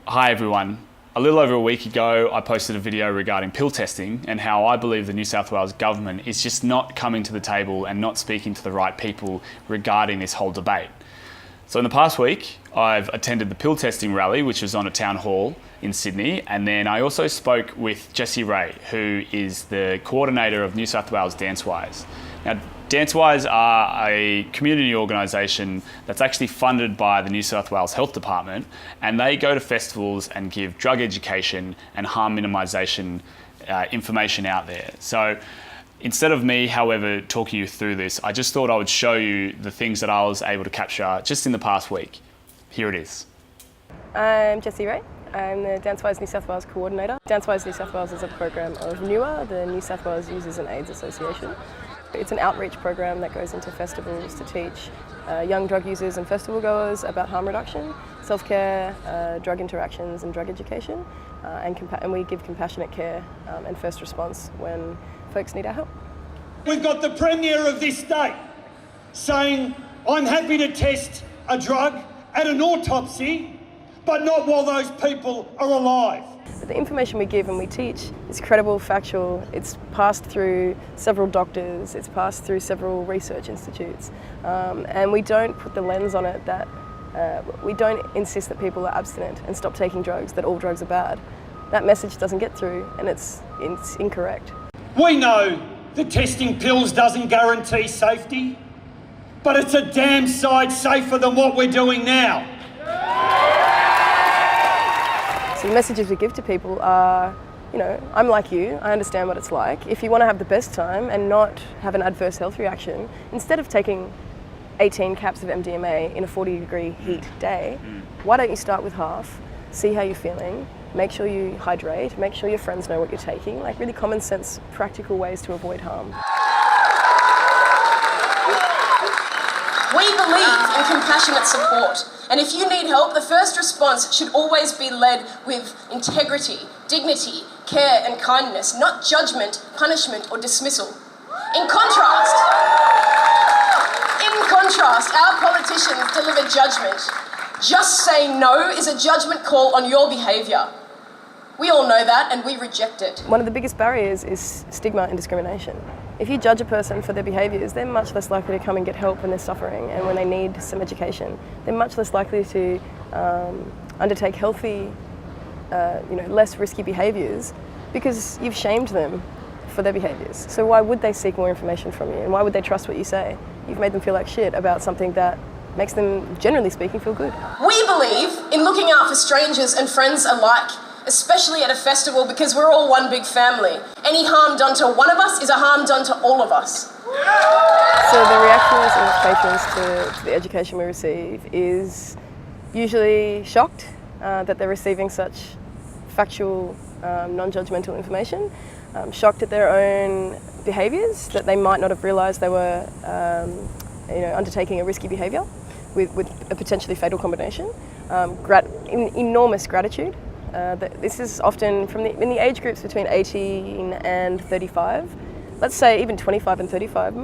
Hi everyone. A little over a week ago, I posted a video regarding pill testing and how I believe the New South Wales government is just not coming to the table and not speaking to the right people regarding this whole debate. So in the past week, I've attended the pill testing rally, which was on a town hall in Sydney, and then I also spoke with Jessie Ray, who is the coordinator of New South Wales Dancewise. Now, Dancewise are a community organisation that's actually funded by the New South Wales Health Department, and they go to festivals and give drug education and harm minimisation information out there. So instead of me, however, talking you through this, I just thought I would show you the things that I was able to capture just in the past week. Here it is. I'm Jessie Ray. I'm the Dancewise New South Wales coordinator. Dancewise New South Wales is a program of NUA, the New South Wales Users and AIDS Association. It's an outreach program that goes into festivals to teach young drug users and festival goers about harm reduction, self-care, drug interactions and drug education, and we give compassionate care and first response when folks need our help. We've got the Premier of this state saying, I'm happy to test a drug at an autopsy, but not while those people are alive. The information we give and we teach is credible, factual, it's passed through several doctors, it's passed through several research institutes, and we don't put the lens on it that we don't insist that people are abstinent and stop taking drugs, that all drugs are bad. That message doesn't get through and it's incorrect. We know that testing pills doesn't guarantee safety, but it's a damn sight safer than what we're doing now. So the messages we give to people are, I'm like you, I understand what it's like. If you want to have the best time and not have an adverse health reaction, instead of taking 18 caps of MDMA in a 40-degree heat day, why don't you start with half, see how you're feeling, make sure you hydrate, make sure your friends know what you're taking, like really common sense, practical ways to avoid harm. We believe in compassionate support, and if you need help, the first response should always be led with integrity, dignity, care and kindness, not judgment, punishment or dismissal. In contrast, our politicians deliver judgment. Just saying no is a judgment call on your behaviour. We all know that and we reject it. One of the biggest barriers is stigma and discrimination. If you judge a person for their behaviours, they're much less likely to come and get help when they're suffering and when they need some education. They're much less likely to undertake healthy, less risky behaviours because you've shamed them for their behaviours. So why would they seek more information from you and why would they trust what you say? You've made them feel like shit about something that makes them, generally speaking, feel good. We believe in looking out for strangers and friends alike, especially at a festival because we're all one big family. Any harm done to one of us is a harm done to all of us. So the reactions of patrons to the education we receive is usually shocked that they're receiving such factual, non-judgmental information, shocked at their own behaviours, that they might not have realised they were undertaking a risky behaviour with a potentially fatal combination, enormous gratitude. This is often in the age groups between 18 and 35. Let's say even 25 and 35,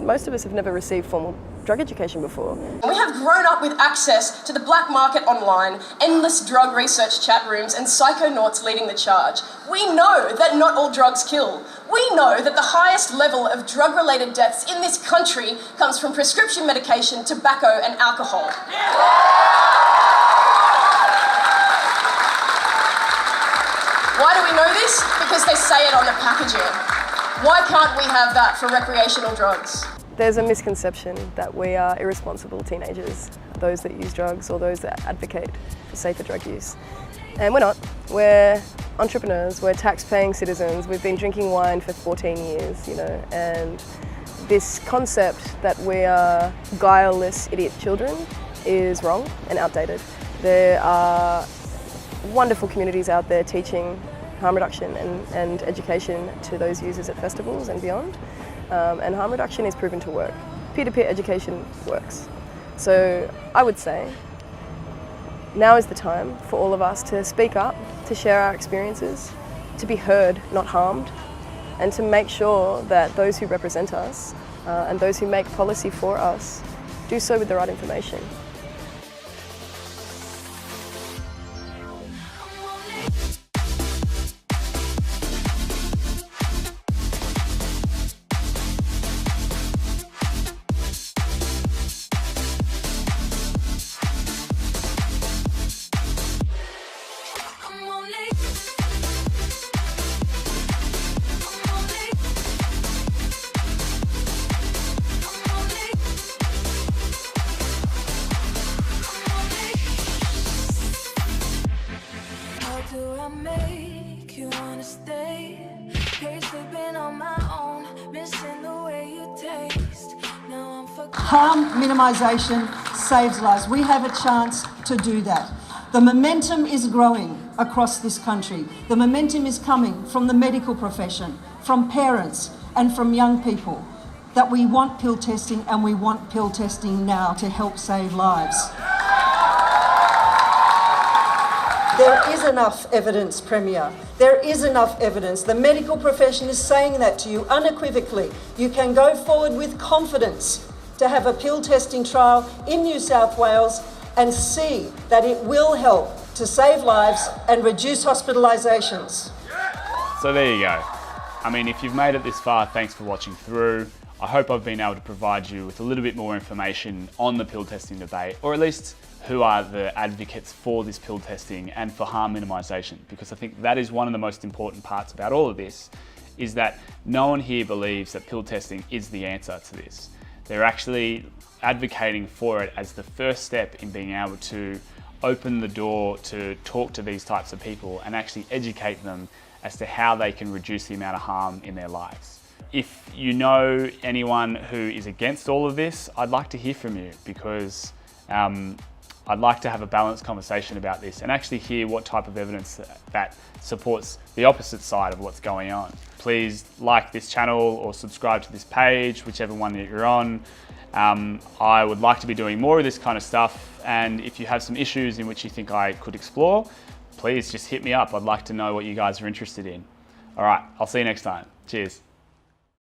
most of us have never received formal drug education before. We have grown up with access to the black market online, endless drug research chat rooms and psychonauts leading the charge. We know that not all drugs kill. We know that the highest level of drug-related deaths in this country comes from prescription medication, tobacco and alcohol. Why do we know this? Because they say it on the packaging. Why can't we have that for recreational drugs? There's a misconception that we are irresponsible teenagers, those that use drugs or those that advocate for safer drug use. And we're not. We're entrepreneurs, we're tax-paying citizens, we've been drinking wine for 14 years, and this concept that we are guileless idiot children is wrong and outdated. There are wonderful communities out there teaching harm reduction and education to those users at festivals and beyond. And harm reduction is proven to work. Peer-to-peer education works. So I would say now is the time for all of us to speak up, to share our experiences, to be heard, not harmed, and to make sure that those who represent us and those who make policy for us do so with the right information. I make you wanna stay? Hate sleeping on my own, missing the way you taste. Now I'm forgotten. Harm minimisation saves lives. We have a chance to do that. The momentum is growing across this country. The momentum is coming from the medical profession, from parents and from young people, that we want pill testing, and we want pill testing now to help save lives. There is enough evidence, Premier. There is enough evidence. The medical profession is saying that to you unequivocally. You can go forward with confidence to have a pill testing trial in New South Wales and see that it will help to save lives and reduce hospitalisations. So there you go. I mean, if you've made it this far, thanks for watching through. I hope I've been able to provide you with a little bit more information on the pill testing debate, or at least who are the advocates for this pill testing and for harm minimisation, because I think that is one of the most important parts about all of this, is that no one here believes that pill testing is the answer to this. They're actually advocating for it as the first step in being able to open the door to talk to these types of people and actually educate them as to how they can reduce the amount of harm in their lives. If you know anyone who is against all of this, I'd like to hear from you, because I'd like to have a balanced conversation about this and actually hear what type of evidence that supports the opposite side of what's going on. Please like this channel or subscribe to this page, whichever one that you're on. I would like to be doing more of this kind of stuff, and if you have some issues in which you think I could explore, please just hit me up. I'd like to know what you guys are interested in. All right, I'll see you next time. Cheers.